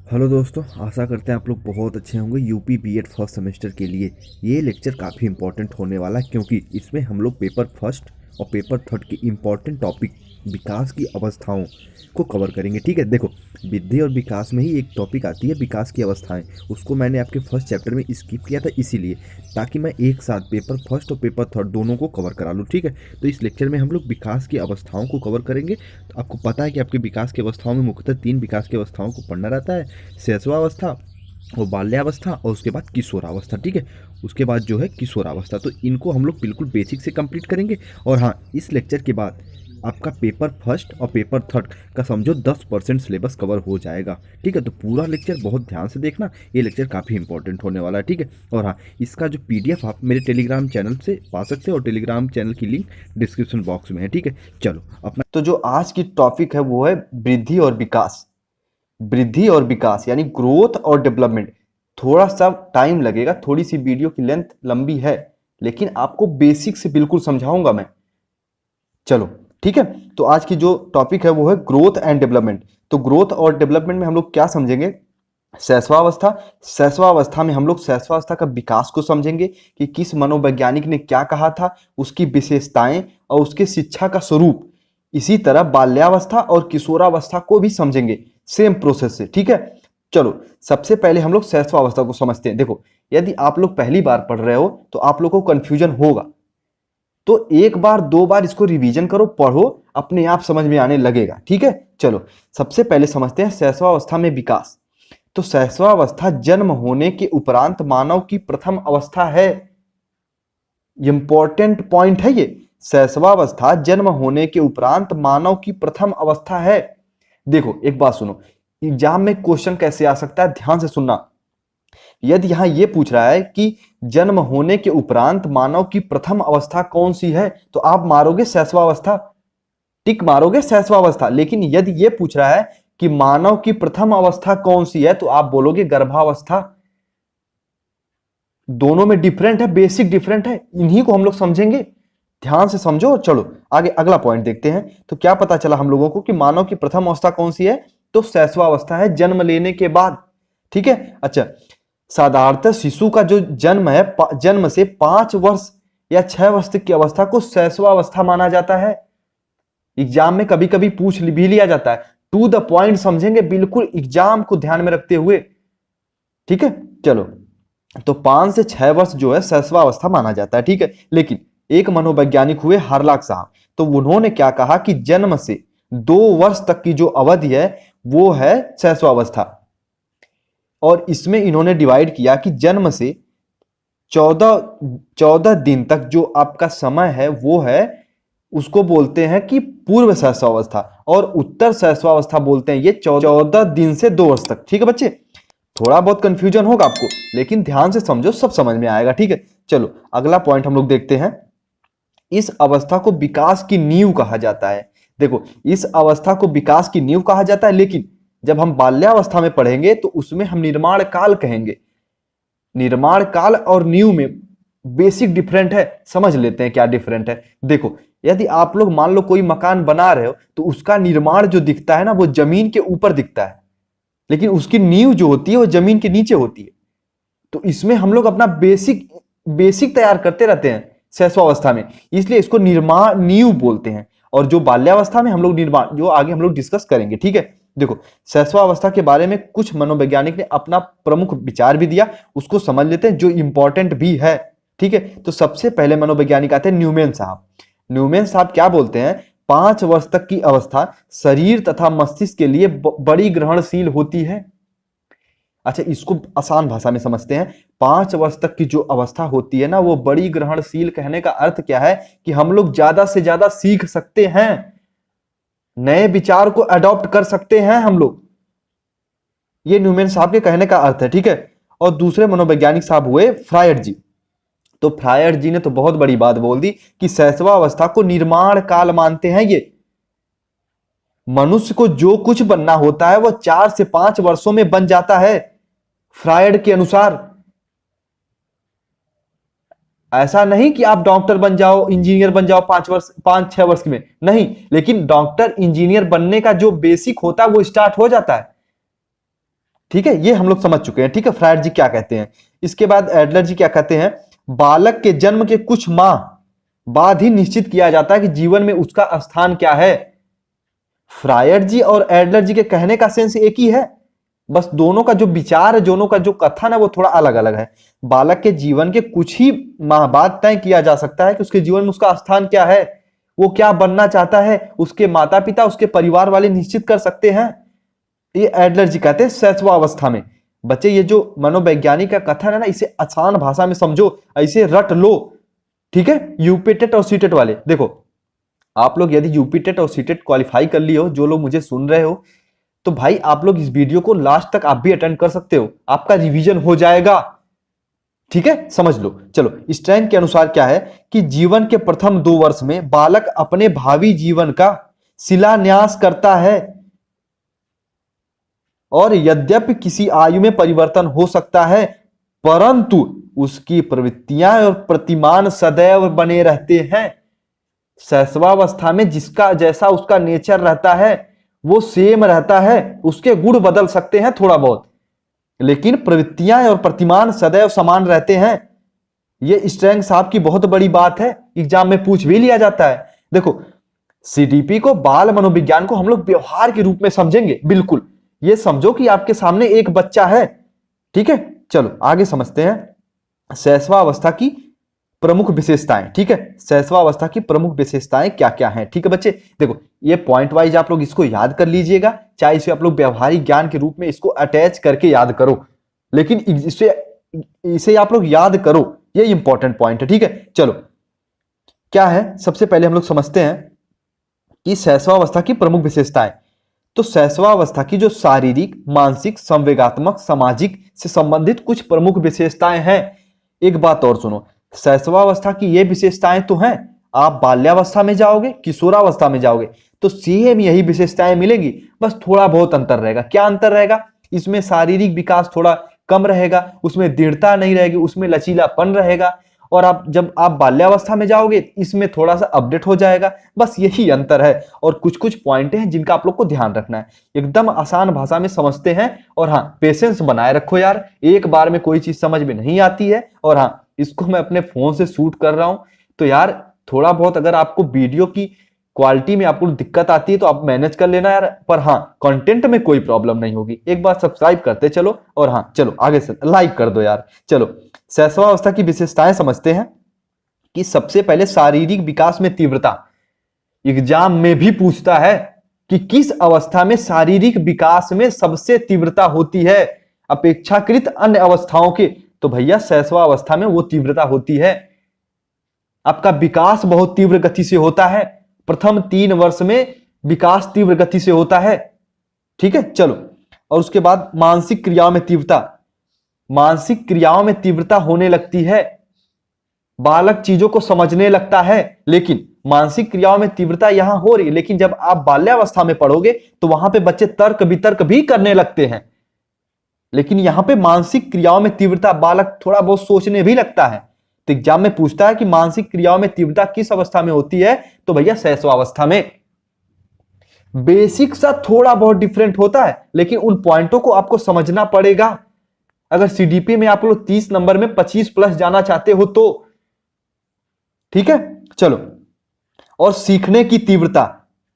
Hello दोस्तों, आशा करते हैं आप लोग बहुत अच्छे होंगे। यूपी बीएड फर्स्ट सेमेस्टर के लिए ये लेक्चर काफ़ी इंपॉर्टेंट होने वाला है, क्योंकि इसमें हम लोग पेपर फर्स्ट और पेपर थर्ड के इम्पॉर्टेंट टॉपिक विकास की अवस्थाओं को कवर करेंगे। ठीक है, देखो, वृद्धि और विकास में ही एक टॉपिक आती है विकास की अवस्थाएं। उसको मैंने आपके फर्स्ट चैप्टर में स्किप किया था, इसीलिए ताकि मैं एक साथ पेपर फर्स्ट और पेपर थर्ड दोनों को कवर करा लूँ। ठीक है, तो इस लेक्चर में हम लोग विकास की अवस्थाओं को कवर करेंगे। तो आपको पता है कि आपके विकास की अवस्थाओं में मुख्यतः 3 विकास की अवस्थाओं को पढ़ना रहता है: शैशवावस्था, वो बाल्यावस्था और उसके बाद किशोरावस्था। ठीक है, उसके बाद जो है किशोरावस्था। तो इनको हम लोग बिल्कुल बेसिक से कंप्लीट करेंगे। और हाँ, इस लेक्चर के बाद आपका पेपर फर्स्ट और पेपर थर्ड का समझो 10% सिलेबस कवर हो जाएगा। ठीक है, तो पूरा लेक्चर बहुत ध्यान से देखना, ये लेक्चर काफ़ी इंपॉर्टेंट होने वाला है। ठीक है, और हाँ, इसका जो पीडीएफ आप मेरे टेलीग्राम चैनल से पा सकते हो, और टेलीग्राम चैनल की लिंक डिस्क्रिप्शन बॉक्स में है। ठीक है, चलो अपना। तो जो आज की टॉपिक है वो है वृद्धि और विकास। वृद्धि और विकास यानी ग्रोथ और डेवलपमेंट। थोड़ा सा टाइम लगेगा, थोड़ी सी वीडियो की लेंथ लंबी है, लेकिन आपको बेसिक से बिल्कुल समझाऊंगा मैं। चलो ठीक है, तो आज की जो टॉपिक है वो है ग्रोथ एंड डेवलपमेंट। तो ग्रोथ और डेवलपमेंट में हम लोग क्या समझेंगे? शैशवावस्था। शैशवावस्था में हम लोग शैशवावस्था का विकास को समझेंगे कि किस मनोवैज्ञानिक ने क्या कहा था, उसकी विशेषताएं और उसके शिक्षा का स्वरूप। इसी तरह बाल्यावस्था और किशोरावस्था को भी समझेंगे सेम प्रोसेस से। ठीक है, चलो सबसे पहले हम लोग शैशवावस्था को समझते हैं। देखो, यदि आप लोग पहली बार पढ़ रहे हो तो आप लोग को कंफ्यूजन होगा, तो एक बार दो बार इसको रिवीजन करो, पढ़ो, अपने आप समझ में आने लगेगा। ठीक है, चलो सबसे पहले समझते हैं शैशवावस्था में विकास। तो शैशवावस्था जन्म होने के उपरांत मानव की प्रथम अवस्था है। इंपॉर्टेंट पॉइंट है ये। शैशवावस्था जन्म होने के उपरांत मानव की प्रथम अवस्था है। देखो एक बात सुनो, एग्जाम में क्वेश्चन कैसे आ सकता है, ध्यान से सुनना। यदि यहां यह पूछ रहा है कि जन्म होने के उपरांत मानव की प्रथम अवस्था कौन सी है, तो आप मारोगे शैशवावस्था, टिक मारोगे शैशवावस्था। लेकिन यदि यह पूछ रहा है कि मानव की प्रथम अवस्था कौन सी है, तो आप बोलोगे गर्भावस्था। दोनों में डिफरेंट है, बेसिक डिफरेंट है, इन्हीं को हम लोग समझेंगे। ध्यान से समझो। चलो आगे अगला पॉइंट देखते हैं। तो क्या पता चला हम लोगों को कि मानव की प्रथम अवस्था कौन सी है? तो शैशवावस्था है, जन्म लेने के बाद। ठीक है, अच्छा, साधारणतः शिशु का जो जन्म है, जन्म से 5 वर्ष या 6 वर्ष तक की अवस्था को शैशवावस्था माना जाता है। एग्जाम में कभी कभी पूछ भी लिया जाता है। टू द पॉइंट समझेंगे, बिल्कुल एग्जाम को ध्यान में रखते हुए। ठीक है, चलो, तो 5 से 6 वर्ष जो है शैशवावस्था माना जाता है। ठीक है, लेकिन एक मनोवैज्ञानिक हुए हार्लाक साहब, तो उन्होंने क्या कहा कि जन्म से 2 वर्ष तक की जो अवधि है वो है शैशवावस्था। और इसमें इन्होंने डिवाइड किया कि जन्म से 14 दिन तक जो आपका समय है वो है, उसको बोलते हैं कि पूर्व शैशवावस्था, और उत्तर शैशवावस्था बोलते हैं ये 14 दिन से 2 वर्ष तक। ठीक है बच्चे, थोड़ा बहुत कंफ्यूजन होगा आपको, लेकिन ध्यान से समझो, सब समझ में आएगा। ठीक है, चलो अगला पॉइंट हम लोग देखते हैं। इस अवस्था को विकास की नींव कहा जाता है। देखो, इस अवस्था को विकास की नींव कहा जाता है, लेकिन जब हम बाल्यावस्था में पढ़ेंगे तो उसमें हम निर्माण काल कहेंगे। निर्माण काल और नींव में बेसिक डिफरेंट है, समझ लेते हैं क्या डिफरेंट है। देखो, यदि आप लोग मान लो कोई मकान बना रहे हो, तो उसका निर्माण जो दिखता है ना, वो जमीन के ऊपर दिखता है, लेकिन उसकी नींव जो होती है वो जमीन के नीचे होती है। तो इसमें हम लोग अपना बेसिक बेसिक तैयार करते रहते हैं शैशवावस्था में, इसलिए इसको निर्माण नींव बोलते हैं। और जो बाल्यावस्था में हम लोग निर्माण, जो आगे हम लोग डिस्कस करेंगे। ठीक है, देखो, शैशवावस्था के बारे में कुछ मनोवैज्ञानिक ने अपना प्रमुख विचार भी दिया, उसको समझ लेते हैं, जो इंपॉर्टेंट भी है। ठीक है, तो सबसे पहले मनोवैज्ञानिक आते हैं न्यूमैन साहब। न्यूमैन साहब क्या बोलते हैं? 5 वर्ष तक की अवस्था शरीर तथा मस्तिष्क के लिए बड़ी ग्रहणशील होती है। अच्छा, इसको आसान भाषा में समझते हैं। 5 वर्ष तक की जो अवस्था होती है ना, वो बड़ी ग्रहणशील। कहने का अर्थ क्या है कि हम लोग ज्यादा से ज्यादा सीख सकते हैं, नए विचार को अडॉप्ट कर सकते हैं हम लोग। ये न्यूमैन साहब के कहने का अर्थ है। ठीक है, और दूसरे मनोवैज्ञानिक साहब हुए फ्रायड जी। तो फ्रायड जी ने तो बहुत बड़ी बात बोल दी कि शैशवावस्था को निर्माण काल मानते हैं ये। मनुष्य को जो कुछ बनना होता है वो 4 से 5 वर्षों में बन जाता है फ्रायड के अनुसार। ऐसा नहीं कि आप डॉक्टर बन जाओ, इंजीनियर बन जाओ 5 वर्ष 5-6 वर्ष में, नहीं, लेकिन डॉक्टर इंजीनियर बनने का जो बेसिक होता है वो स्टार्ट हो जाता है। ठीक है, ये हम लोग समझ चुके हैं। ठीक है, फ्रायड जी क्या कहते हैं। इसके बाद एडलर जी क्या कहते हैं, बालक के जन्म के कुछ माह बाद ही निश्चित किया जाता है कि जीवन में उसका स्थान क्या है। फ्रायड जी और एडलर जी के कहने का सेंस एक ही है, बस दोनों का जो विचार है, दोनों का जो कथन है वो थोड़ा अलग अलग है। बालक के जीवन के कुछ ही माह बाद तय किया जा सकता है कि उसके जीवन में उसका स्थान क्या है, वो क्या बनना चाहता है, उसके माता पिता उसके परिवार वाले निश्चित कर सकते हैं। ये एडलर जी कहते हैं शैशवावस्था में। बच्चे ये जो मनोवैज्ञानिक का कथन है ना, इसे आसान भाषा में समझो, ऐसे रट लो। ठीक है, यूपी टेट और सीटेट वाले देखो, आप लोग यदि यूपी टेट और सीटेट क्वालिफाई कर लिए हो, जो लोग मुझे सुन रहे हो, तो भाई आप लोग इस वीडियो को लास्ट तक आप भी अटेंड कर सकते हो, आपका रिवीजन हो जाएगा। ठीक है, समझ लो। चलो, स्ट्रैंग के अनुसार क्या है कि जीवन के प्रथम 2 वर्ष में बालक अपने भावी जीवन का शिलान्यास करता है, और यद्यपि किसी आयु में परिवर्तन हो सकता है, परंतु उसकी प्रवृत्तियां और प्रतिमान सदैव बने रहते हैं। शैशवावस्था में जिसका जैसा उसका नेचर रहता है वो सेम रहता है, उसके गुण बदल सकते हैं थोड़ा बहुत, लेकिन प्रवृत्तियां और प्रतिमान सदैव समान रहते हैं। ये स्ट्रैंग साहब की बहुत बड़ी बात है, एग्जाम में पूछ भी लिया जाता है। देखो, सीडीपी को, बाल मनोविज्ञान को हम लोग व्यवहार के रूप में समझेंगे। बिल्कुल, ये समझो कि आपके सामने एक बच्चा है। ठीक है, चलो आगे समझते हैं शैशवावस्था की प्रमुख विशेषताएं। ठीक है, शैशवावस्था की प्रमुख विशेषताएं क्या क्या हैं। ठीक है बच्चे, देखो ये पॉइंट वाइज आप लोग इसको याद कर लीजिएगा, चाहे इसे आप लोग व्यवहारिक ज्ञान के रूप में इसको अटैच करके याद करो, लेकिन इसे आप लोग याद करो, ये इंपॉर्टेंट पॉइंट है। ठीक है, चलो क्या है, सबसे पहले हम लोग समझते हैं कि शैशवावस्था की प्रमुख विशेषताएं। तो शैशवावस्था की जो शारीरिक, मानसिक, संवेगात्मक, सामाजिक से संबंधित कुछ प्रमुख विशेषताएं हैं। एक बात और सुनो, शैशवावस्था की ये विशेषताएं तो हैं, आप बाल्यावस्था में जाओगे, किशोरावस्था में जाओगे तो सेम यही विशेषताएं मिलेंगी, बस थोड़ा बहुत अंतर रहेगा। क्या अंतर रहेगा, इसमें शारीरिक विकास थोड़ा कम रहेगा, उसमें दृढ़ता नहीं रहेगी, उसमें लचीलापन रहेगा, और आप जब आप बाल्यावस्था में जाओगे इसमें थोड़ा सा अपडेट हो जाएगा, बस यही अंतर है। और कुछ कुछ पॉइंट हैं जिनका आप लोग को ध्यान रखना है, एकदम आसान भाषा में समझते हैं। और हाँ, पेशेंस बनाए रखो यार, एक बार में कोई चीज समझ में नहीं आती है। और हाँ, इसको मैं अपने फोन से शूट कर रहा हूं, तो यार थोड़ा बहुत अगर आपको वीडियो की क्वालिटी में आपको दिक्कत आती है तो आप मैनेज कर लेना यार, पर हाँ कंटेंट में कोई प्रॉब्लम नहीं होगी। एक बार सब्सक्राइब करते चलो, और हाँ चलो आगे से लाइक कर दो यार। चलो, शैशवावस्था की विशेषताएं समझते हैं कि सबसे पहले शारीरिक विकास में तीव्रता। एग्जाम में भी पूछता है कि किस अवस्था में शारीरिक विकास में सबसे तीव्रता होती है अपेक्षाकृत अन्य अवस्थाओं के, तो भैया शैशवावस्था में वो तीव्रता होती है। आपका विकास बहुत तीव्र गति से होता है, प्रथम 3 वर्ष में विकास तीव्र गति से होता है। ठीक है, चलो, और उसके बाद मानसिक क्रियाओं में तीव्रता। मानसिक क्रियाओं में तीव्रता होने लगती है, बालक चीजों को समझने लगता है, लेकिन मानसिक क्रियाओं में तीव्रता यहां हो रही है, लेकिन जब आप बाल्यावस्था में पढ़ोगे तो वहां पे बच्चे तर्क वितर्क भी करने लगते हैं, लेकिन यहां पे मानसिक क्रियाओं में तीव्रता, बालक थोड़ा बहुत सोचने भी लगता है। तो एग्जाम में पूछता है कि मानसिक क्रियाओं में तीव्रता किस अवस्था में होती है, तो भैया शैशवावस्था में। बेसिक सा थोड़ा बहुत डिफरेंट होता है, लेकिन उन पॉइंटों को आपको समझना पड़ेगा अगर सीडीपी में आप लोग 30 नंबर में 25 प्लस जाना चाहते हो तो। ठीक है, चलो, और सीखने की तीव्रता,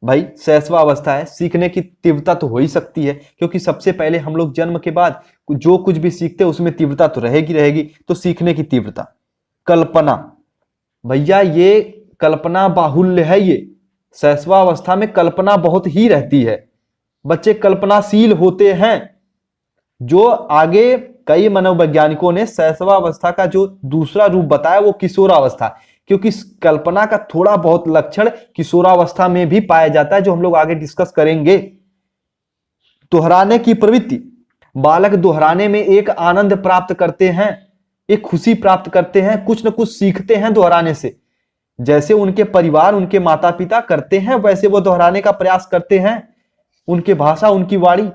भाई शैशवावस्था है, सीखने की तीव्रता तो हो ही सकती है, क्योंकि सबसे पहले हम लोग जन्म के बाद जो कुछ भी सीखते हैं उसमें तीव्रता तो रहेगी रहेगी। तो सीखने की तीव्रता। कल्पना, भैया ये कल्पना बाहुल्य है, ये शैशवावस्था में कल्पना बहुत ही रहती है, बच्चे कल्पनाशील होते हैं। जो आगे कई मनोवैज्ञानिकों ने शैशवावस्था का जो दूसरा रूप बताया वो किशोरावस्था, क्योंकि कल्पना का थोड़ा बहुत लक्षण किशोरावस्था में भी पाया जाता है, जो हम लोग आगे डिस्कस करेंगे। दोहराने की प्रवृत्ति, बालक दोहराने में एक आनंद प्राप्त करते हैं, एक खुशी प्राप्त करते हैं, कुछ न कुछ सीखते हैं दोहराने से। जैसे उनके परिवार, उनके माता पिता करते हैं वैसे वो दोहराने का प्रयास करते हैं, उनकी भाषा, उनकी वाणी।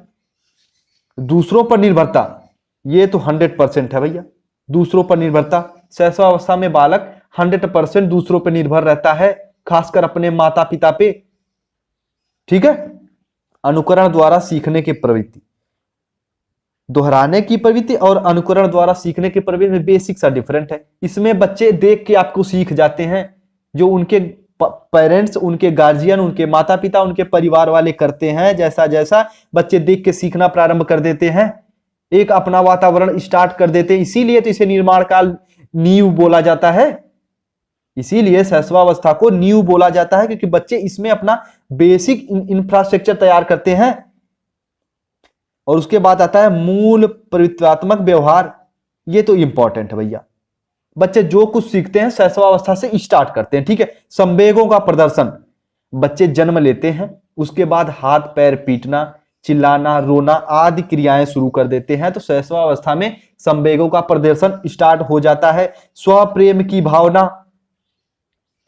दूसरों पर निर्भरता, ये तो 100% है भैया, दूसरों पर निर्भरता। शैशवावस्था में बालक 100% दूसरों पर निर्भर रहता है, खासकर अपने माता पिता पे। ठीक है, अनुकरण द्वारा सीखने की प्रवृत्ति, दोहराने की प्रवृत्ति और अनुकरण द्वारा सीखने की प्रवृत्ति में बेसिक सा डिफरेंट है। इसमें बच्चे देख के आपको सीख जाते हैं, जो उनके पेरेंट्स, उनके गार्जियन, उनके माता पिता, उनके परिवार वाले करते हैं, जैसा जैसा बच्चे देख के सीखना प्रारंभ कर देते हैं, एक अपना वातावरण स्टार्ट कर देते हैं। इसीलिए तो इसे निर्माण काल नींव बोला जाता है। इसीलिए शैशवावस्था को नींव बोला जाता है, क्योंकि बच्चे इसमें अपना बेसिक इंफ्रास्ट्रक्चर तैयार करते हैं। और उसके बाद आता है मूल प्रवृत्त्यात्मक व्यवहार। ये तो इंपॉर्टेंट है भैया। बच्चे जो कुछ सीखते हैं शैशवावस्था से स्टार्ट करते हैं, ठीक है। संवेगों का प्रदर्शन, बच्चे जन्म लेते हैं, उसके बाद हाथ पैर पीटना, चिल्लाना, रोना आदि क्रियाएं शुरू कर देते हैं। तो शैशवावस्था में संवेगों का प्रदर्शन स्टार्ट हो जाता है। स्वप्रेम की भावना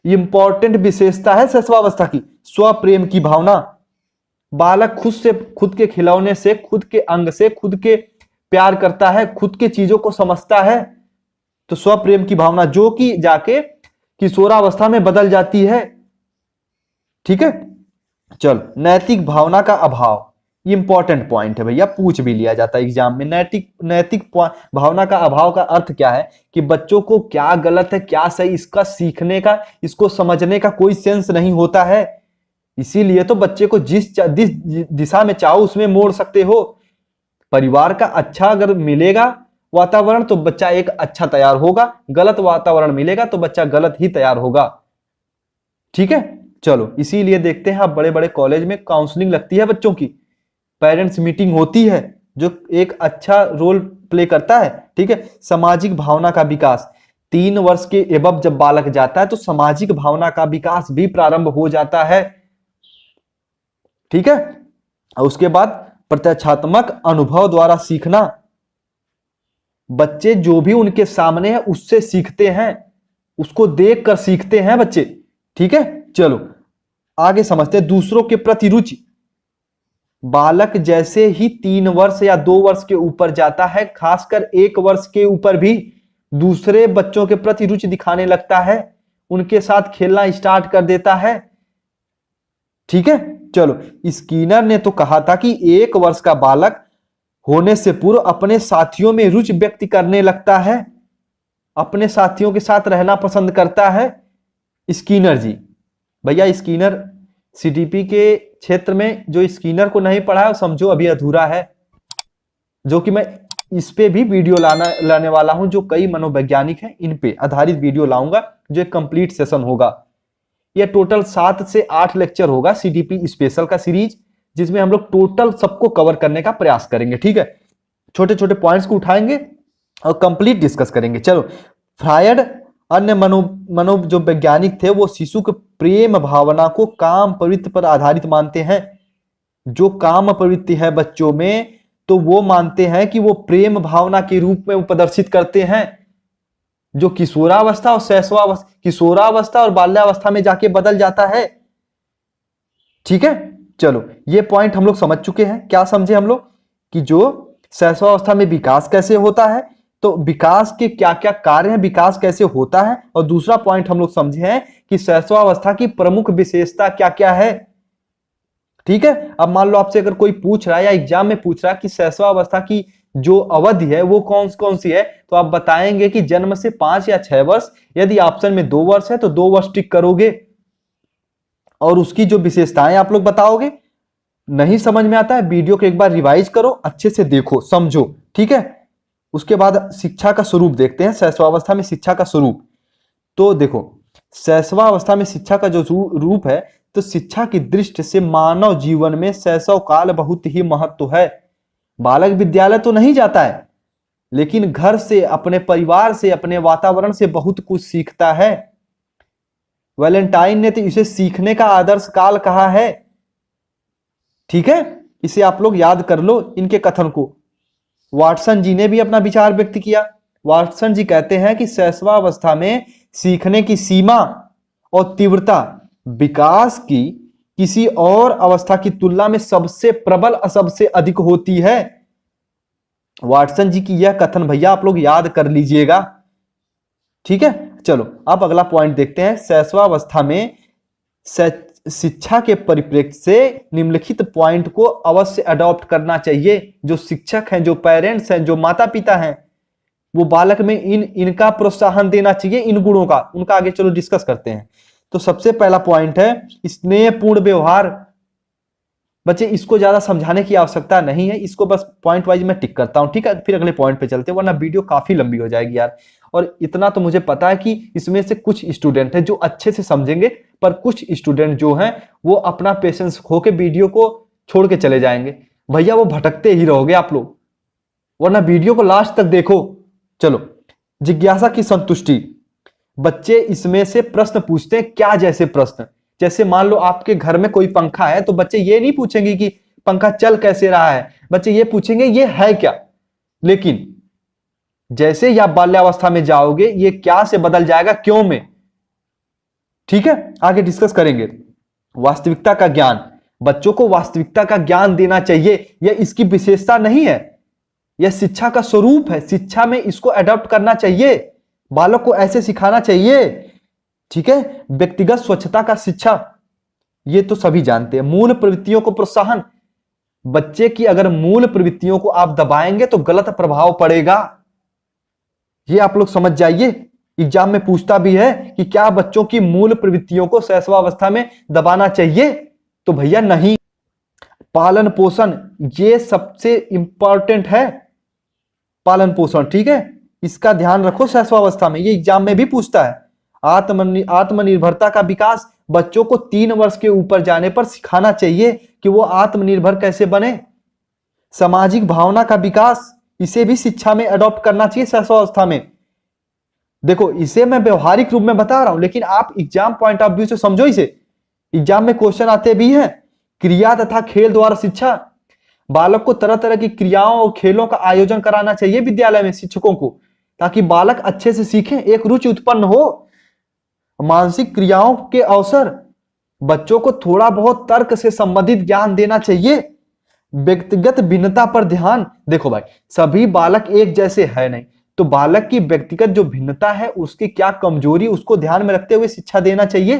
इंपॉर्टेंट विशेषता है शैशवावस्था की, स्वप्रेम की भावना। बालक खुद के खिलौने से, खुद के अंग से खुद के प्यार करता है, खुद के चीजों को समझता है। तो स्वप्रेम की भावना जो कि जाके किशोरावस्था में बदल जाती है, ठीक है। चलो, नैतिक भावना का अभाव इंपॉर्टेंट पॉइंट है भैया, पूछ भी लिया जाता है एग्जाम में। नैतिक भावना का अभाव का अर्थ क्या है कि बच्चों को क्या गलत है क्या सही, इसका सीखने का, इसको समझने का कोई सेंस नहीं होता है। इसीलिए तो बच्चे को जिस दिशा में चाहो उसमें मोड़ सकते हो। परिवार का अच्छा अगर मिलेगा वातावरण तो बच्चा एक अच्छा तैयार होगा, गलत वातावरण मिलेगा तो बच्चा गलत ही तैयार होगा, ठीक है। चलो, इसीलिए देखते हैं आप बड़े बड़े कॉलेज में काउंसलिंग लगती है बच्चों की, पेरेंट्स मीटिंग होती है, जो एक अच्छा रोल प्ले करता है, ठीक है। सामाजिक भावना का विकास, 3 वर्ष के एबव जब बालक जाता है तो सामाजिक भावना का विकास भी प्रारंभ हो जाता है, ठीक है। और उसके बाद प्रत्यक्षात्मक अनुभव द्वारा सीखना, बच्चे जो भी उनके सामने है उससे सीखते हैं, उसको देखकर सीखते हैं बच्चे, ठीक है। चलो आगे समझते हैं दूसरों के प्रति रुचि। बालक जैसे ही 3 वर्ष या 2 वर्ष के ऊपर जाता है, खासकर 1 वर्ष के ऊपर भी दूसरे बच्चों के प्रति रुचि दिखाने लगता है, उनके साथ खेलना स्टार्ट कर देता है, ठीक है। चलो, स्कीनर ने तो कहा था कि 1 वर्ष का बालक होने से पूर्व अपने साथियों में रुचि व्यक्त करने लगता है, अपने साथियों के साथ रहना पसंद करता है स्कीनर जी। भैया स्कीनर सीडीपी के क्षेत्र में जो स्कीनर को नहीं पढ़ा है समझो अभी अधूरा है, जो कि मैं इस पे भी वीडियो लाने वाला हूं, जो कई मनोवैज्ञानिक हैं इन पे आधारित वीडियो लाऊंगा, जो एक कंप्लीट सेशन होगा। यह टोटल 7 से 8 लेक्चर होगा सीडीपी स्पेशल का सीरीज, जिसमें हम लोग टोटल सबको कवर करने का प्रयास करेंगे, ठीक है। छोटे छोटे पॉइंट्स को उठाएंगे और कंप्लीट डिस्कस करेंगे। चलो, फ्रायड अन्य मनो जो वैज्ञानिक थे वो शिशु के प्रेम भावना को काम प्रवृत्ति पर आधारित मानते हैं। जो काम प्रवृत्ति है बच्चों में तो वो मानते हैं कि वो प्रेम भावना के रूप में वो प्रदर्शित करते हैं, जो किशोरावस्था और शैशवावस्था, किशोरावस्था और बाल्यावस्था में जाके बदल जाता है, ठीक है। चलो, ये पॉइंट हम लोग समझ चुके हैं। क्या समझे हम लोग कि जो शैशवावस्था में विकास कैसे होता है, तो विकास के क्या क्या कार्य हैं, विकास कैसे होता है। और दूसरा पॉइंट हम लोग समझे हैं कि शैशवावस्था की प्रमुख विशेषता क्या क्या है, ठीक है। अब मान लो आपसे अगर कोई पूछ रहा है या एग्जाम में पूछ रहा है कि शैशवावस्था की जो अवधि है वो कौन कौन सी है, तो आप बताएंगे कि जन्म से 5 या 6 वर्ष। यदि ऑप्शन में 2 वर्ष है तो 2 वर्ष टिक करोगे और उसकी जो विशेषताएं आप लोग बताओगे। नहीं समझ में आता है वीडियो को एक बार रिवाइज करो, अच्छे से देखो समझो, ठीक है। उसके बाद शिक्षा का स्वरूप देखते हैं, शैशवावस्था में शिक्षा का स्वरूप। तो देखो, शैशवावस्था में शिक्षा का जो रूप है, तो शिक्षा की दृष्टि से मानव जीवन में शैशव काल बहुत ही महत्व है। बालक विद्यालय तो नहीं जाता है, लेकिन घर से, अपने परिवार से, अपने वातावरण से बहुत कुछ सीखता है। वैलेंटाइन ने तो इसे सीखने का आदर्श काल कहा है, ठीक है। इसे आप लोग याद कर लो, इनके कथन को। वाटसन जी ने भी अपना विचार व्यक्त किया। वाटसन जी कहते हैं कि शैशवावस्था में सीखने की सीमा और तीव्रता विकास की किसी और अवस्था की तुलना में सबसे प्रबल और सबसे अधिक होती है। वाटसन जी की यह कथन भैया आप लोग याद कर लीजिएगा, ठीक है। चलो अब अगला पॉइंट देखते हैं। शैशवावस्था में शिक्षा के परिप्रेक्ष्य से निम्नलिखित पॉइंट को अवश्य अडॉप्ट करना चाहिए। जो शिक्षक हैं, जो पेरेंट्स हैं, जो माता पिता हैं, वो बालक में इनका प्रोत्साहन देना चाहिए, इन गुणों का। उनका आगे चलो डिस्कस करते हैं। तो सबसे पहला पॉइंट है स्नेहपूर्ण व्यवहार। बच्चे इसको ज्यादा समझाने की आवश्यकता नहीं है, इसको बस पॉइंट वाइज मैं टिक करता हूं, ठीक है। फिर अगले पॉइंट पे चलते हैं, वरना वीडियो काफी लंबी हो जाएगी यार। और इतना तो मुझे पता है कि इसमें से कुछ स्टूडेंट हैं जो अच्छे से समझेंगे, पर कुछ स्टूडेंट जो हैं वो अपना पेशेंस खो के वीडियो को छोड़ के चले जाएंगे। भैया वो भटकते ही रहोगे आप लोग, वरना वीडियो को लास्ट तक देखो। चलो, जिज्ञासा की संतुष्टि। बच्चे इसमें से प्रश्न पूछते हैं, क्या जैसे प्रश्न, जैसे मान लो आपके घर में कोई पंखा है, तो बच्चे ये नहीं पूछेंगे कि पंखा चल कैसे रहा है, बच्चे ये पूछेंगे ये है क्या। लेकिन जैसे ही आप बाल्यावस्था में जाओगे, ये क्या से बदल जाएगा क्यों में। ठीक है, आगे डिस्कस करेंगे। वास्तविकता का ज्ञान। बच्चों को वास्तविकता का ज्ञान देना चाहिए, यह इसकी विशेषता नहीं है, यह शिक्षा का स्वरूप है। शिक्षा में इसको अडॉप्ट करना चाहिए, बालक को ऐसे सिखाना चाहिए। ठीक है, व्यक्तिगत स्वच्छता का शिक्षा, ये तो सभी जानते हैं। मूल प्रवृत्तियों को प्रोत्साहन। बच्चे की अगर मूल प्रवृत्तियों को आप दबाएंगे तो गलत प्रभाव पड़ेगा, ये आप लोग समझ जाइए। एग्जाम में पूछता भी है कि क्या बच्चों की मूल प्रवृत्तियों को शैशवावस्था में दबाना चाहिए, तो भैया नहीं। पालन पोषण, ये सबसे इंपॉर्टेंट है, पालन पोषण। ठीक है, इसका ध्यान रखो शैशवावस्था में, ये एग्जाम में भी पूछता है। आत्मनिर्भरता का विकास। बच्चों को 3 वर्ष के ऊपर जाने पर सिखाना चाहिए कि वो आत्मनिर्भर कैसे बने। सामाजिक भावना का विकास, इसे भी शिक्षा में अडॉप्ट करना चाहिए शैशवावस्था में। देखो, इसे मैं व्यवहारिक रूप में बता रहा हूं, लेकिन आप एग्जाम पॉइंट ऑफ व्यू से समझो इसे। एग्जाम में क्वेश्चन आते भी हैं। क्रिया तथा खेल द्वारा शिक्षा। बालक को तरह तरह की क्रियाओं और खेलों का आयोजन कराना चाहिए विद्यालय में शिक्षकों को, ताकि बालक अच्छे से सीखें, एक रुचि उत्पन्न हो। मानसिक क्रियाओं के अवसर। बच्चों को थोड़ा बहुत तर्क से संबंधित ज्ञान देना चाहिए। व्यक्तिगत भिन्नता पर ध्यान। देखो भाई, सभी बालक एक जैसे है नहीं, तो बालक की व्यक्तिगत जो भिन्नता है, उसकी क्या कमजोरी, उसको ध्यान में रखते हुए शिक्षा देना चाहिए।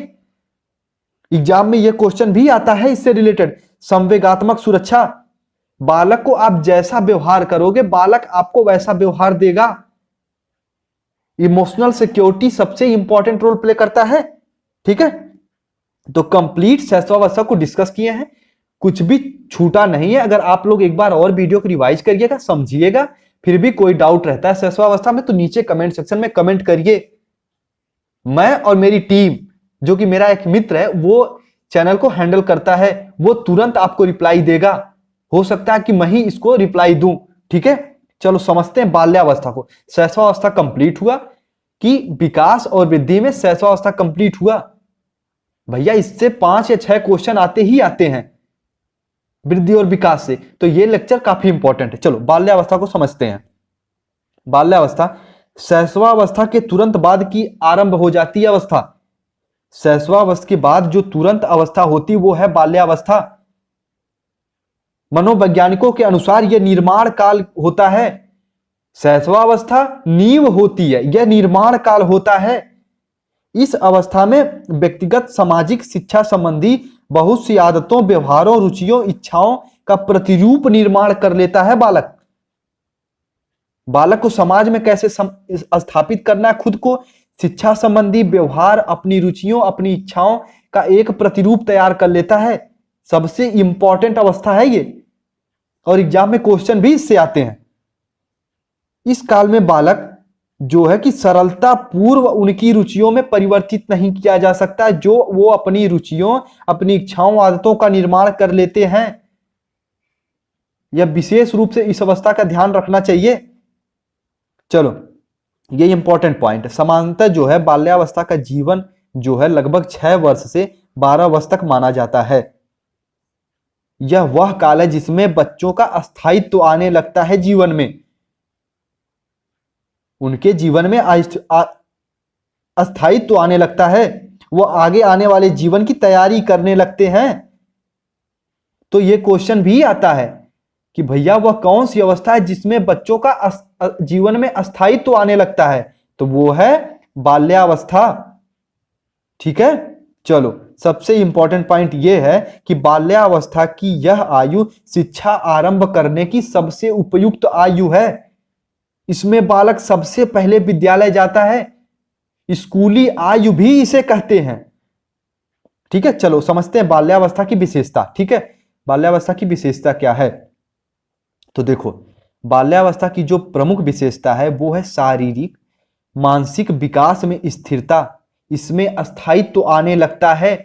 एग्जाम में यह क्वेश्चन भी आता है इससे रिलेटेड। संवेगात्मक सुरक्षा। बालक को आप जैसा व्यवहार करोगे, बालक आपको वैसा व्यवहार देगा। इमोशनल सिक्योरिटी सबसे इंपॉर्टेंट रोल प्ले करता है। ठीक है, तो कंप्लीट शैशवावस्था को डिस्कस किए हैं, कुछ भी छूटा नहीं है। अगर आप लोग एक बार और वीडियो को रिवाइज करिएगा, समझिएगा, फिर भी कोई डाउट रहता है शैशवावस्था में, तो नीचे कमेंट सेक्शन में कमेंट करिए। मैं और मेरी टीम, जो कि मेरा एक मित्र है, वो चैनल को हैंडल करता है, वो तुरंत आपको रिप्लाई देगा। हो सकता है कि मैं ही इसको रिप्लाई दूं। ठीक है, चलो समझते हैं बाल्यावस्था को। शैशवावस्था कंप्लीट हुआ कि विकास और वृद्धि में शैशवावस्था कंप्लीट हुआ। भैया इससे 5 या 6 क्वेश्चन आते ही आते हैं वृद्धि और विकास से, तो ये लेक्चर काफी इंपॉर्टेंट है। चलो बाल्यावस्था को समझते हैं। बाल्यावस्था शैशवावस्था के तुरंत बाद की आरंभ हो जाती है अवस्था। शैशवावस्था के बाद जो तुरंत अवस्था होती वो है बाल्यावस्था। मनोवैज्ञानिकों के अनुसार यह निर्माण काल होता है। शैशवावस्था नींव होती है, यह निर्माण काल होता है। इस अवस्था में व्यक्तिगत सामाजिक शिक्षा संबंधी बहुत सी आदतों, व्यवहारों, रुचियों, इच्छाओं का प्रतिरूप निर्माण कर लेता है बालक। बालक को समाज में कैसे स्थापित करना है खुद को, शिक्षा संबंधी व्यवहार, अपनी रुचियों, अपनी इच्छाओं का एक प्रतिरूप तैयार कर लेता है। सबसे इंपॉर्टेंट अवस्था है ये, और एग्जाम में क्वेश्चन भी इससे आते हैं। इस काल में बालक जो है कि सरलता पूर्व उनकी रुचियों में परिवर्तित नहीं किया जा सकता, जो वो अपनी रुचियों, अपनी इच्छाओं, आदतों का निर्माण कर लेते हैं। यह विशेष रूप से इस अवस्था का ध्यान रखना चाहिए। चलो, ये इंपॉर्टेंट पॉइंट है। सामान्यतः जो है बाल्यावस्था का जीवन जो है लगभग 6 वर्ष से 12 वर्ष तक माना जाता है। यह वह काल है जिसमें बच्चों का अस्थायित्व आने लगता है जीवन में, उनके जीवन में अस्थायित्व आने लगता है, वो आगे आने वाले जीवन की तैयारी करने लगते हैं। तो ये क्वेश्चन भी आता है कि भैया वह कौन सी अवस्था है जिसमें बच्चों का जीवन में अस्थायित्व आने लगता है, तो वो है बाल्यावस्था। ठीक है, चलो सबसे इंपॉर्टेंट पॉइंट ये है कि बाल्यावस्था की यह आयु शिक्षा आरंभ करने की सबसे उपयुक्त आयु है। इसमें बालक सबसे पहले विद्यालय जाता है, स्कूली आयु भी इसे कहते हैं। ठीक है, चलो समझते हैं बाल्यावस्था की विशेषता। ठीक है, बाल्यावस्था की विशेषता क्या है? तो देखो, बाल्यावस्था की जो प्रमुख विशेषता है वो है शारीरिक मानसिक विकास में स्थिरता। इसमें अस्थायित्व आने लगता है।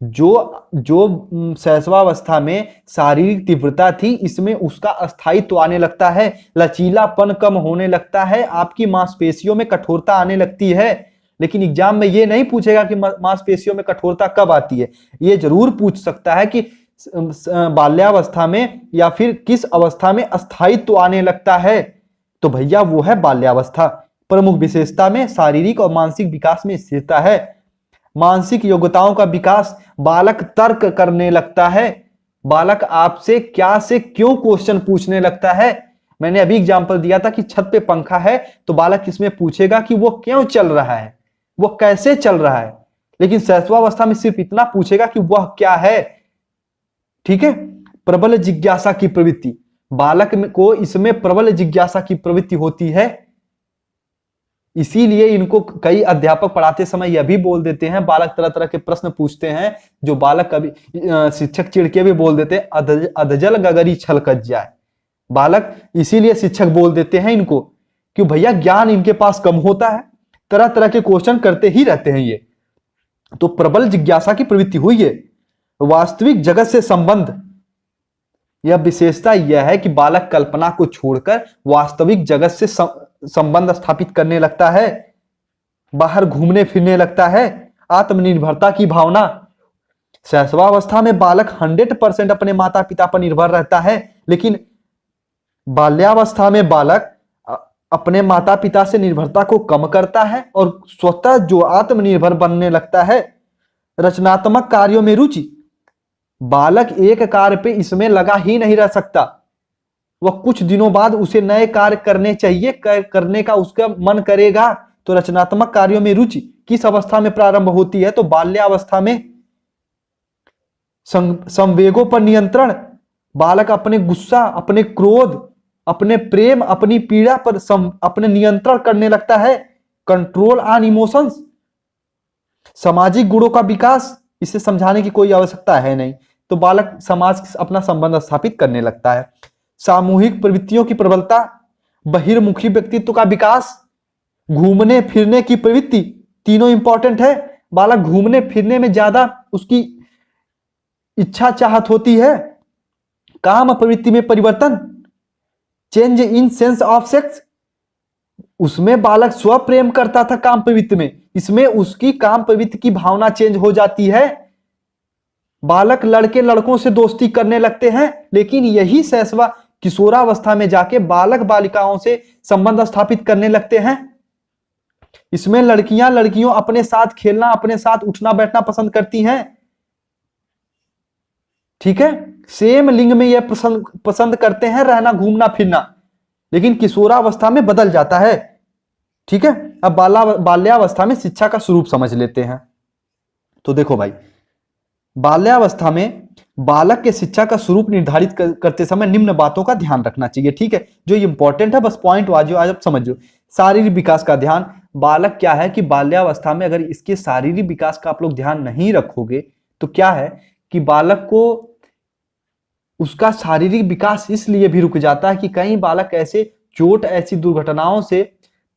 जो शैशवावस्था में शारीरिक तीव्रता थी, इसमें उसका अस्थायित्व आने लगता है। लचीलापन कम होने लगता है, आपकी मांसपेशियों में कठोरता आने लगती है। लेकिन एग्जाम में ये नहीं पूछेगा कि मांसपेशियों में कठोरता कब आती है। ये जरूर पूछ सकता है कि बाल्यावस्था में या फिर किस अवस्था में अस्थायित्व आने लगता है। तो भैया वो है बाल्यावस्था। प्रमुख विशेषता में शारीरिक और मानसिक विकास में स्थिरता है। मानसिक योग्यताओं का विकास, बालक तर्क करने लगता है। बालक आपसे क्या से क्यों क्वेश्चन पूछने लगता है। मैंने अभी एग्जांपल दिया था कि छत पे पंखा है तो बालक इसमें पूछेगा कि वो क्यों चल रहा है, वो कैसे चल रहा है। लेकिन शैशवावस्था में सिर्फ इतना पूछेगा कि वह क्या है। ठीक है, प्रबल जिज्ञासा की प्रवृत्ति, बालक को इसमें प्रबल जिज्ञासा की प्रवृत्ति होती है। इसीलिए इनको कई अध्यापक पढ़ाते समय यह भी बोल देते हैं, बालक तरह तरह के प्रश्न पूछते हैं जो बालक कभी शिक्षक चिढ़ के भी बोल देते हैं, अधजल गगरी छलकत जाए। बालक इसीलिए शिक्षक बोल देते हैं इनको कि भैया ज्ञान इनके पास कम होता है, तरह तरह के क्वेश्चन करते ही रहते हैं ये। तो प्रबल जिज्ञासा की प्रवृत्ति हुई है। वास्तविक जगत से संबंध, यह विशेषता यह है कि बालक कल्पना को छोड़कर वास्तविक जगत से संबंध स्थापित करने लगता है। बाहर घूमने फिरने लगता है। आत्मनिर्भरता की भावना, शैशवावस्था में बालक 100% अपने माता पिता पर निर्भर रहता है, लेकिन बाल्यावस्था में बालक अपने माता पिता से निर्भरता को कम करता है और स्वतः जो आत्मनिर्भर बनने लगता है। रचनात्मक कार्यों में रुचि, बालक एक कार्य पे इसमें लगा ही नहीं रह सकता। वह कुछ दिनों बाद उसे नए कार्य करने चाहिए, करने का उसका मन करेगा। तो रचनात्मक कार्यों में रुचि किस अवस्था में प्रारंभ होती है? तो बाल्यावस्था में। संवेगों पर नियंत्रण, बालक अपने गुस्सा, अपने क्रोध, अपने प्रेम, अपनी पीड़ा पर अपने नियंत्रण करने लगता है। Control on emotions. सामाजिक गुणों का विकास, इसे समझाने की कोई आवश्यकता है नहीं, तो बालक समाज से अपना संबंध स्थापित करने लगता है। सामूहिक प्रवृत्तियों की प्रबलता, बहिर्मुखी व्यक्तित्व का विकास, घूमने फिरने की प्रवृत्ति, तीनों इंपॉर्टेंट है। बालक घूमने फिरने में ज्यादा उसकी इच्छा चाहत होती है। काम प्रवृत्ति में परिवर्तन, change in sense of sex, उसमें बालक स्व प्रेम करता था काम प्रवृत्ति में, इसमें उसकी काम प्रवृत्ति की भावना चेंज हो जाती है। बालक लड़के लड़कों से दोस्ती करने लगते हैं, लेकिन यही शैशवा किशोरावस्था में जाके बालक बालिकाओं से संबंध स्थापित करने लगते हैं। इसमें लड़कियां लड़कियों अपने साथ खेलना, अपने साथ उठना बैठना पसंद करती हैं। ठीक है, सेम लिंग में यह पसंद करते हैं रहना घूमना फिरना, लेकिन किशोरावस्था में बदल जाता है। ठीक है, अब बाल्यावस्था में शिक्षा का स्वरूप समझ लेते हैं। तो देखो भाई, बाल्यावस्था में बालक के शिक्षा का स्वरूप निर्धारित करते समय निम्न बातों का ध्यान रखना चाहिए। ठीक है, जो इंपॉर्टेंट है बस पॉइंट आज आप समझो। शारीरिक विकास का ध्यान, बालक क्या है कि बाल्यावस्था में अगर इसके शारीरिक विकास का आप लोग ध्यान नहीं रखोगे तो क्या है कि बालक को उसका शारीरिक विकास इसलिए भी रुक जाता है कि कई बालक ऐसे चोट ऐसी दुर्घटनाओं से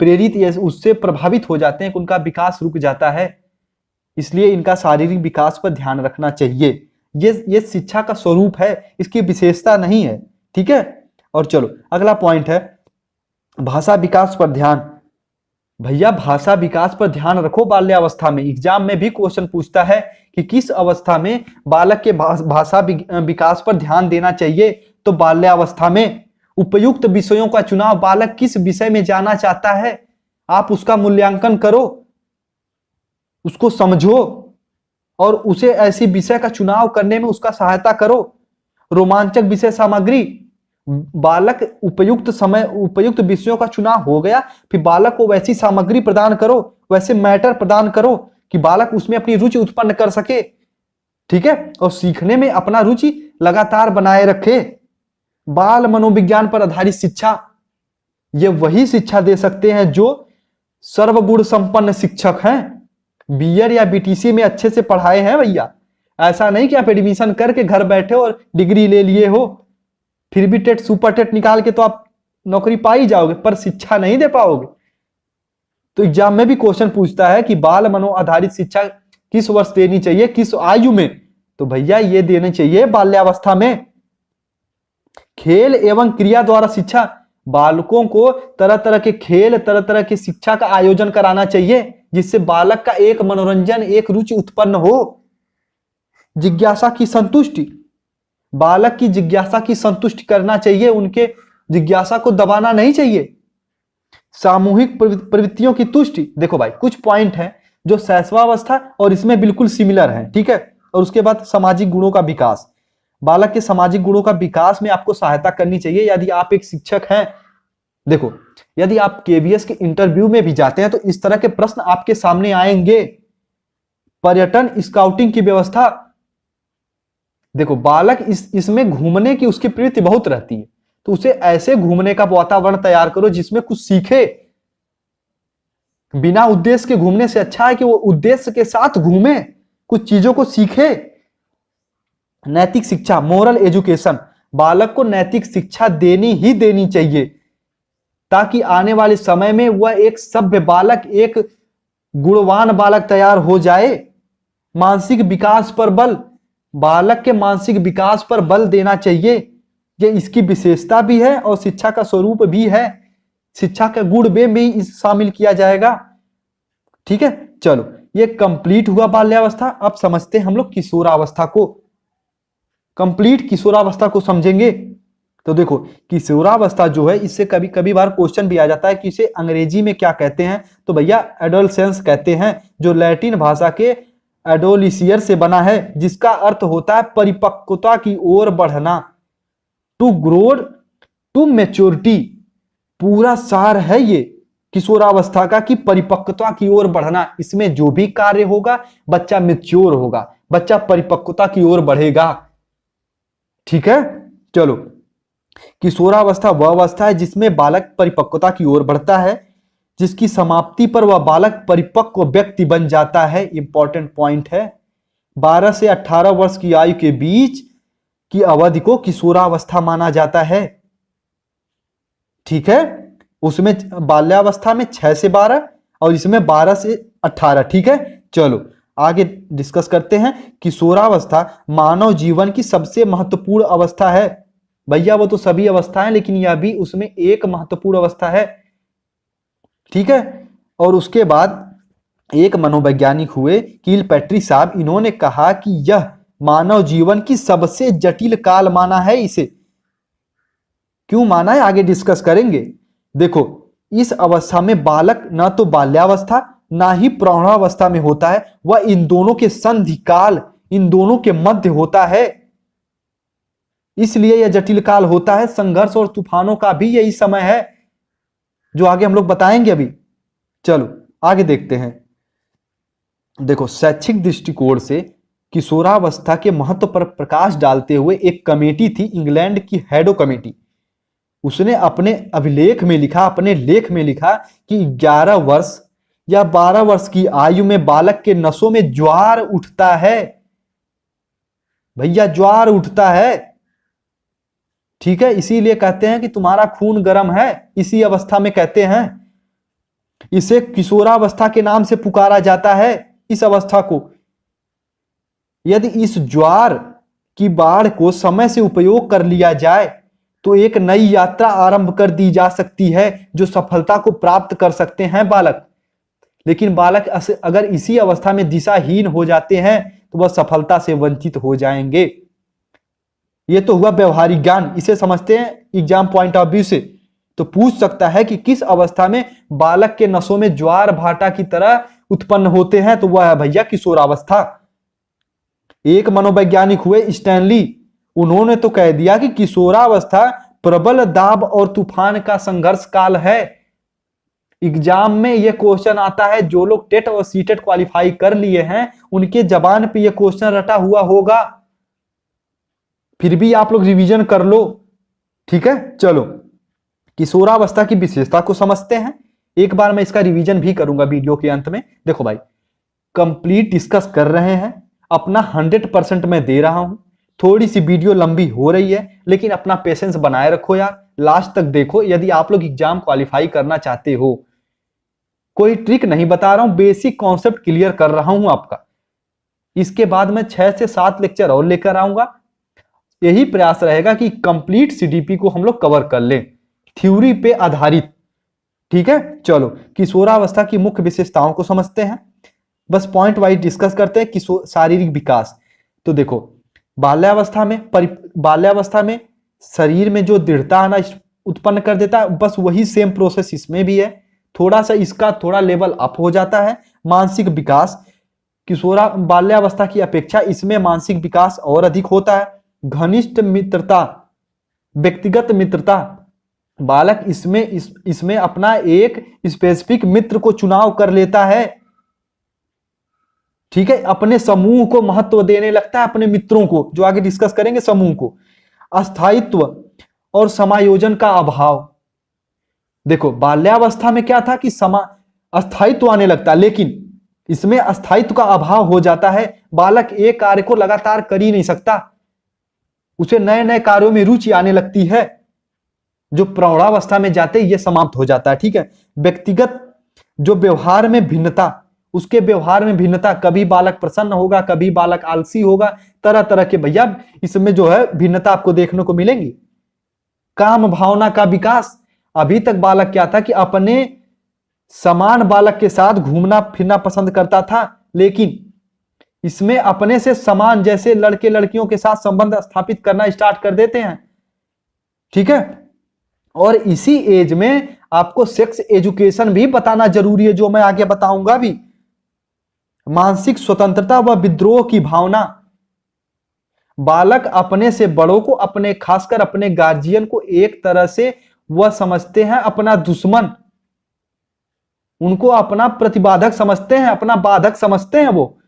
प्रेरित या उससे प्रभावित हो जाते हैं कि उनका विकास रुक जाता है। इसलिए इनका शारीरिक विकास पर ध्यान रखना चाहिए। ये शिक्षा का स्वरूप है, इसकी विशेषता नहीं है। ठीक है, और चलो अगला पॉइंट है भाषा विकास पर ध्यान। भैया भाषा विकास पर ध्यान रखो बाल्यावस्था में। एग्जाम में भी क्वेश्चन पूछता है कि किस अवस्था में बालक के भाषा विकास पर ध्यान देना चाहिए। तो बाल्यावस्था में। उपयुक्त विषयों का चुनाव, बालक किस विषय में जाना चाहता है आप उसका मूल्यांकन करो, उसको समझो और उसे ऐसी विषय का चुनाव करने में उसका सहायता करो। रोमांचक विषय सामग्री, बालक उपयुक्त विषयों का चुनाव हो गया, फिर बालक को वैसी सामग्री प्रदान करो, वैसे मैटर प्रदान करो कि बालक उसमें अपनी रुचि उत्पन्न कर सके। ठीक है, और सीखने में अपना रुचि लगातार बनाए रखे। बाल मनोविज्ञान पर आधारित शिक्षा, ये वही शिक्षा दे सकते हैं जो सर्वगुण संपन्न शिक्षक हैं। बीएड या बीटीसी में अच्छे से पढ़ाए हैं भैया। ऐसा नहीं कि आप एडमिशन करके घर बैठे और डिग्री ले लिए हो, फिर भी टेट सुपर टेट निकाल के तो आप नौकरी पा ही जाओगे, पर शिक्षा नहीं दे पाओगे। तो एग्जाम में भी क्वेश्चन पूछता है कि बाल मनो आधारित शिक्षा किस वर्ष देनी चाहिए, किस आयु में, तो भैया ये देनी चाहिए बाल्यावस्था में। खेल एवं क्रिया द्वारा शिक्षा, बालकों को तरह तरह के खेल, तरह तरह की शिक्षा का आयोजन कराना चाहिए, जिससे बालक का एक मनोरंजन, एक रुचि उत्पन्न हो। जिज्ञासा की संतुष्टि, बालक की जिज्ञासा की संतुष्टि करना चाहिए, उनके जिज्ञासा को दबाना नहीं चाहिए। सामूहिक प्रवृत्तियों की तुष्टि, देखो भाई कुछ पॉइंट हैं जो शैशवावस्था और इसमें बिल्कुल सिमिलर हैं, ठीक है। और उसके बाद सामाजिक गुणों का विकास, बालक के सामाजिक गुणों का विकास में आपको सहायता करनी चाहिए। यदि आप एक शिक्षक हैं, देखो यदि आप केवीएस के इंटरव्यू में भी जाते हैं तो इस तरह के प्रश्न आपके सामने आएंगे। पर्यटन स्काउटिंग की व्यवस्था, देखो बालक इसमें घूमने की उसकी प्रवृत्ति बहुत रहती है, तो उसे ऐसे घूमने का वातावरण तैयार करो जिसमें कुछ सीखे। बिना उद्देश्य के घूमने से अच्छा है कि वो उद्देश्य के साथ घूमे, कुछ चीजों को सीखे। नैतिक शिक्षा, मोरल एजुकेशन, बालक को नैतिक शिक्षा देनी ही देनी चाहिए, ताकि आने वाले समय में वह एक सभ्य बालक, एक गुणवान बालक तैयार हो जाए। मानसिक विकास पर बल, बालक के मानसिक विकास पर बल देना चाहिए, ये इसकी विशेषता भी है और शिक्षा का स्वरूप भी है। शिक्षा का गुण में भी शामिल किया जाएगा, ठीक है। चलो ये कंप्लीट हुआ बाल्यावस्था। अब समझते हैं हम लोग किशोरावस्था को। कंप्लीट किशोरावस्था को समझेंगे तो देखो किशोरावस्था जो है, इससे कभी कभी बार क्वेश्चन भी आ जाता है कि इसे अंग्रेजी में क्या कहते हैं, तो भैया एडोलसेंस कहते हैं, जो लैटिन भाषा के एडोलिसियर से बना है, जिसका अर्थ होता है परिपक्वता की ओर बढ़ना, टू ग्रो टू मैच्योरिटी। पूरा सार है ये किशोरावस्था का कि परिपक्वता की ओर बढ़ना। इसमें जो भी कार्य होगा बच्चा मैच्योर होगा, बच्चा परिपक्वता की ओर बढ़ेगा, ठीक है। चलो किशोरावस्था वह अवस्था है जिसमें बालक परिपक्वता की ओर बढ़ता है, जिसकी समाप्ति पर वह बालक परिपक्व व्यक्ति बन जाता है। इंपॉर्टेंट पॉइंट है, 12 से 18 वर्ष की आयु के बीच की अवधि को किशोरावस्था माना जाता है, ठीक है। उसमें बाल्यावस्था में 6 से 12 और इसमें 12 से 18, ठीक है। चलो आगे डिस्कस करते हैं। किशोरावस्था मानव जीवन की सबसे महत्वपूर्ण अवस्था है। भैया वो तो सभी अवस्थाएं, लेकिन यह भी उसमें एक महत्वपूर्ण अवस्था है, ठीक है। और उसके बाद एक मनोवैज्ञानिक हुए किलपैट्री साहब, इन्होंने कहा कि यह मानव जीवन की सबसे जटिल काल माना है इसे। क्यों माना है आगे डिस्कस करेंगे। देखो इस अवस्था में बालक न तो बाल्यावस्था ना ही प्रौढ़ावस्था में होता है, वह इन दोनों के संधि काल, इन दोनों के मध्य होता है, इसलिए यह जटिल काल होता है। संघर्ष और तूफानों का भी यही समय है, जो आगे हम लोग बताएंगे अभी। चलो आगे देखते हैं। देखो शैक्षिक दृष्टिकोण से किशोरावस्था के महत्व पर प्रकाश डालते हुए एक कमेटी थी, इंग्लैंड की हैडो कमेटी। उसने अपने अभिलेख में लिखा, अपने लेख में लिखा कि 11 वर्ष या 12 वर्ष की आयु में बालक के नसों में ज्वार उठता है। भैया ज्वार उठता है, ठीक है। इसीलिए कहते हैं कि तुम्हारा खून गर्म है, इसी अवस्था में कहते हैं। इसे किशोरावस्था के नाम से पुकारा जाता है इस अवस्था को। यदि इस ज्वार की बाढ़ को समय से उपयोग कर लिया जाए तो एक नई यात्रा आरंभ कर दी जा सकती है, जो सफलता को प्राप्त कर सकते हैं बालक। लेकिन बालक अगर इसी अवस्था में दिशाहीन हो जाते हैं तो वह सफलता से वंचित हो जाएंगे। यह तो हुआ व्यवहारिक ज्ञान, इसे समझते हैं एग्जाम पॉइंट ऑफ व्यू से। तो पूछ सकता है कि किस अवस्था में बालक के नसों में ज्वार भाटा की तरह उत्पन्न होते हैं, तो वह है भैया किशोरावस्था। एक मनोवैज्ञानिक हुए स्टैनली, उन्होंने तो कह दिया कि किशोरावस्था प्रबल दाब और तूफान का संघर्ष काल है। एग्जाम में यह क्वेश्चन आता है, जो लोग टेट और सीटेट क्वालिफाई कर लिए हैं उनके जबान पे ये क्वेश्चन रटा हुआ होगा, फिर भी आप लोग रिवीजन कर लो। ठीक है, चलो किशोरावस्था की विशेषता को समझते हैं। एक बार मैं इसका रिवीजन भी करूंगा वीडियो के अंत में। देखो भाई, कंप्लीट डिस्कस कर रहे हैं, अपना 100% मैं दे रहा हूं। थोड़ी सी वीडियो लंबी हो रही है, लेकिन अपना पेशेंस बनाए रखो यार, लास्ट तक देखो। यदि आप लोग एग्जाम क्वालिफाई करना चाहते हो, कोई ट्रिक नहीं बता रहा हूं, बेसिक कॉन्सेप्ट क्लियर कर रहा हूं आपका। इसके बाद मैं 6 से 7 लेक्चर और लेकर आऊंगा। यही प्रयास रहेगा कि कंप्लीट सीडीपी को हम लोग कवर कर लें, थ्योरी पे आधारित। ठीक है, चलो किशोरावस्था की मुख्य विशेषताओं को समझते हैं। बस पॉइंट वाइज डिस्कस करते हैं। शारीरिक विकास, तो देखो बाल्यावस्था में शरीर में जो दृढ़ता आना उत्पन्न कर देता है, बस वही सेम प्रोसेस इसमें भी है। थोड़ा सा इसका थोड़ा लेवल अप हो जाता है। मानसिक विकास, बाल्यावस्था की अपेक्षा इसमें मानसिक विकास और अधिक होता है। घनिष्ठ मित्रता, व्यक्तिगत मित्रता, बालक इसमें अपना एक स्पेसिफिक मित्र को चुनाव कर लेता है। ठीक है, अपने समूह को महत्व देने लगता है, अपने मित्रों को, जो आगे डिस्कस करेंगे समूह को। अस्थायित्व और समायोजन का अभाव, देखो बाल्यावस्था में क्या था कि अस्थायित्व आने लगता है, लेकिन इसमें अस्थायित्व का अभाव हो जाता है। बालक एक कार्य को लगातार कर ही नहीं सकता, उसे नए नए कार्यों में रुचि आने लगती है। जो प्रौढ़ावस्था में जाते ही ये समाप्त हो जाता है। ठीक है, व्यक्तिगत जो व्यवहार में भिन्नता, उसके व्यवहार में भिन्नता, कभी बालक प्रसन्न होगा, कभी बालक आलसी होगा, तरह तरह के भैया इसमें जो है भिन्नता आपको देखने को मिलेंगी। काम भावना का विकास, अभी तक बालक क्या था कि अपने समान बालक के साथ घूमना फिरना पसंद करता था, लेकिन इसमें अपने से समान जैसे लड़के लड़कियों के साथ संबंध स्थापित करना स्टार्ट कर देते हैं। ठीक है, और इसी एज में आपको सेक्स एजुकेशन भी बताना जरूरी है, जो मैं आगे बताऊंगा भी। मानसिक स्वतंत्रता व विद्रोह की भावना, बालक अपने से बड़ों को, अपने खासकर अपने गार्जियन को एक तरह से वह समझते हैं अपना दुश्मन, उनको अपना प्रतिबाधक समझते हैं, अपना बाधक समझते हैं वो।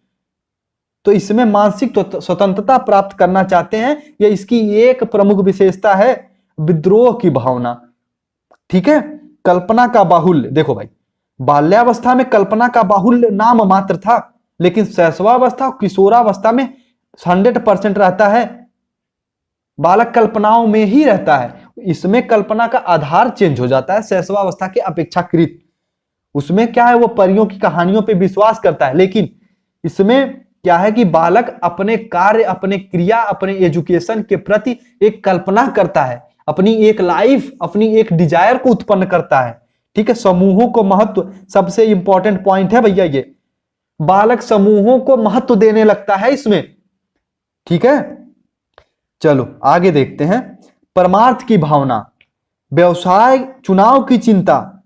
तो इसमें मानसिक स्वतंत्रता प्राप्त करना चाहते हैं, यह इसकी एक प्रमुख विशेषता है। विद्रोह की भावना, ठीक है। कल्पना का बाहुल्य, देखो भाई बाल्यावस्था में कल्पना का बाहुल्य नाम मात्र था, लेकिन शैशवावस्था और किशोरावस्था में 100% रहता है। बालक कल्पनाओं में ही रहता है, इसमें कल्पना का आधार चेंज हो जाता है शैशवावस्था के अपेक्षाकृत। उसमें क्या है, वो परियों की कहानियों पे विश्वास करता है, लेकिन इसमें क्या है कि बालक अपने कार्य, अपने क्रिया, अपने एजुकेशन के प्रति एक कल्पना करता है, अपनी एक लाइफ, अपनी एक डिजायर को उत्पन्न करता है। ठीक है, समूहों को महत्व, सबसे इंपॉर्टेंट पॉइंट है भैया ये, बालक समूहों को महत्व देने लगता है इसमें। ठीक है, चलो आगे देखते हैं। परमार्थ की भावना, व्यवसाय चुनाव की चिंता,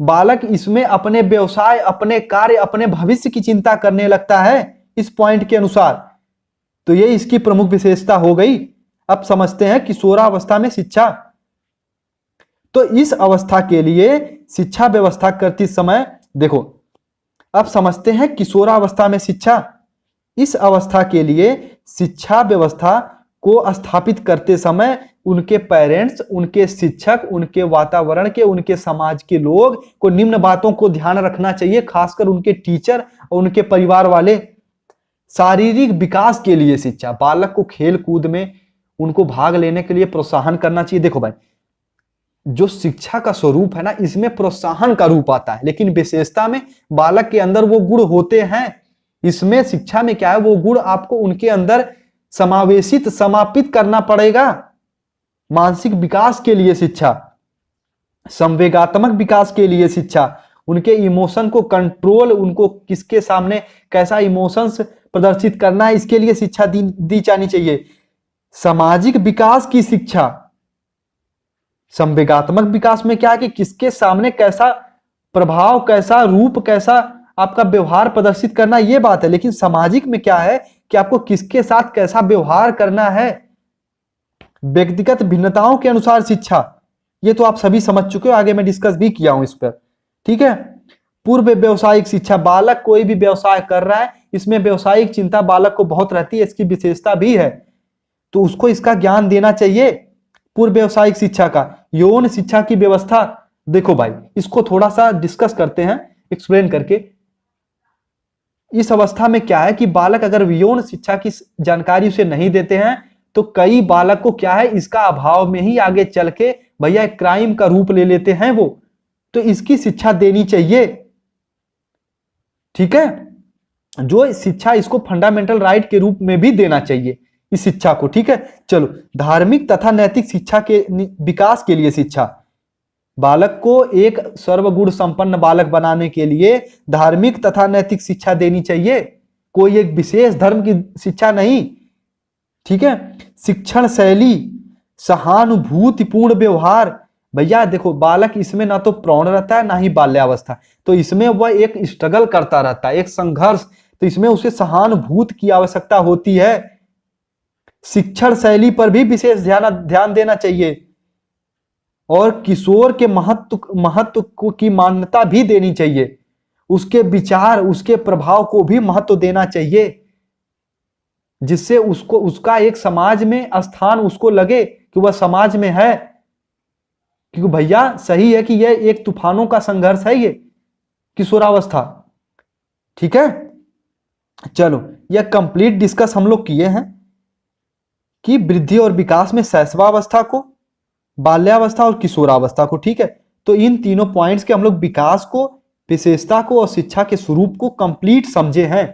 बालक इसमें अपने व्यवसाय, अपने कार्य, अपने भविष्य की चिंता करने लगता है इस पॉइंट के अनुसार। तो ये इसकी प्रमुख विशेषता हो गई। अब समझते हैं किशोरावस्था में शिक्षा। तो इस अवस्था के लिए शिक्षा व्यवस्था करते समय, देखो अब समझते हैं किशोरावस्था में शिक्षा। इस अवस्था के लिए शिक्षा व्यवस्था को स्थापित करते समय उनके पेरेंट्स, उनके शिक्षक, उनके वातावरण के, उनके समाज के लोग को निम्न बातों को ध्यान रखना चाहिए, खासकर उनके टीचर और उनके परिवार वाले। शारीरिक विकास के लिए शिक्षा, बालक को खेल कूद में उनको भाग लेने के लिए प्रोत्साहन करना चाहिए। देखो भाई, जो शिक्षा का स्वरूप है ना, इसमें प्रोत्साहन का रूप आता है, लेकिन विशेषता में बालक के अंदर वो गुण होते हैं। इसमें शिक्षा में क्या है, वो गुण आपको उनके अंदर समावेशित, समापित करना पड़ेगा। मानसिक विकास के लिए शिक्षा, संवेगात्मक विकास के लिए शिक्षा, उनके इमोशन को कंट्रोल, उनको किसके सामने कैसा इमोशंस प्रदर्शित करना है, इसके लिए शिक्षा दी जानी चाहिए। सामाजिक विकास की शिक्षा, संवेगात्मक विकास में क्या है कि किसके सामने कैसा प्रभाव, कैसा रूप, कैसा आपका व्यवहार प्रदर्शित करना, यह बात है। लेकिन सामाजिक में क्या है कि आपको किसके साथ कैसा व्यवहार करना है। व्यक्तिगत भिन्नताओं के अनुसार शिक्षा, ये तो आप सभी समझ चुके हो, आगे मैं डिस्कस भी किया हूं इस पर। ठीक है, पूर्व व्यवसायिक शिक्षा, बालक कोई भी व्यवसाय कर रहा है, इसमें व्यवसायिक चिंता बालक को बहुत रहती है, इसकी विशेषता भी है, तो उसको इसका ज्ञान देना चाहिए। पूर्व व्यवसायिक शिक्षा का यौन शिक्षा की व्यवस्था, देखो भाई इसको थोड़ा सा डिस्कस करते हैं एक्सप्लेन करके। इस अवस्था में क्या है कि बालक अगर यौन शिक्षा की जानकारी उसे नहीं देते हैं तो कई बालक को क्या है, इसका अभाव में ही आगे चल के भैया क्राइम का रूप ले लेते हैं वो, तो इसकी शिक्षा देनी चाहिए। ठीक है, जो शिक्षा इसको फंडामेंटल राइट के रूप में भी देना चाहिए इस शिक्षा को। ठीक है, चलो धार्मिक तथा नैतिक शिक्षा के विकास के लिए शिक्षा, बालक को एक सर्वगुण संपन्न बालक बनाने के लिए धार्मिक तथा नैतिक शिक्षा देनी चाहिए, कोई एक विशेष धर्म की शिक्षा नहीं। ठीक है, शिक्षण शैली, सहानुभूतिपूर्ण व्यवहार, भैया देखो बालक इसमें ना तो प्रौढ़ रहता है ना ही बाल्यावस्था, तो इसमें वह एक स्ट्रगल करता रहता है, एक संघर्ष, तो इसमें उसे सहानुभूति की आवश्यकता होती है। शिक्षण शैली पर भी विशेष ध्यान देना चाहिए और किशोर के महत्व की मान्यता भी देनी चाहिए, उसके विचार उसके प्रभाव को भी महत्व देना चाहिए, जिससे उसको उसका एक समाज में स्थान उसको लगे कि वह समाज में है। क्योंकि भैया सही है कि यह एक तूफानों का संघर्ष है ये किशोरावस्था। ठीक है, चलो यह कंप्लीट डिस्कस हम लोग किए हैं कि वृद्धि और विकास में शैशवावस्था को, बाल्यावस्था और किशोरावस्था को। ठीक है, तो इन तीनों पॉइंट्स के हम लोग विकास को, विशेषता को और शिक्षा के स्वरूप को कंप्लीट समझे हैं।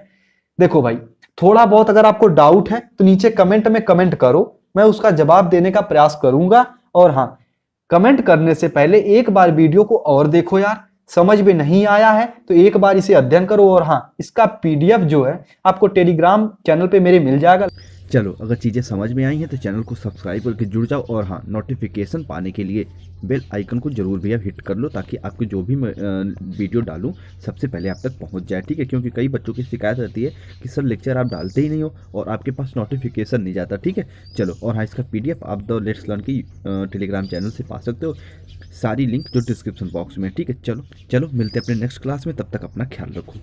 देखो भाई थोड़ा बहुत अगर आपको डाउट है तो नीचे कमेंट में कमेंट करो, मैं उसका जवाब देने का प्रयास करूंगा। और हाँ, कमेंट करने से पहले एक बार वीडियो को और देखो यार, समझ में नहीं आया है तो एक बार इसे अध्ययन करो। और हाँ, इसका पीडीएफ जो है आपको टेलीग्राम चैनल पे मेरे मिल जाएगा। चलो अगर चीज़ें समझ में आई हैं तो चैनल को सब्सक्राइब करके जुड़ जाओ और हाँ, नोटिफिकेशन पाने के लिए बेल आइकन को जरूर भैया हिट कर लो, ताकि आपको जो भी मैं वीडियो डालूं सबसे पहले आप तक पहुंच जाए। ठीक है, क्योंकि कई बच्चों की शिकायत रहती है कि सर लेक्चर आप डालते ही नहीं हो और आपके पास नोटिफिकेशन नहीं जाता। ठीक है, चलो और हाँ, इसका PDF आप द लेट्स लर्न की टेलीग्राम चैनल से पा सकते हो, सारी लिंक जो डिस्क्रिप्शन बॉक्स में। ठीक है, चलो मिलते हैं अपने नेक्स्ट क्लास में, तब तक अपना ख्याल रखो।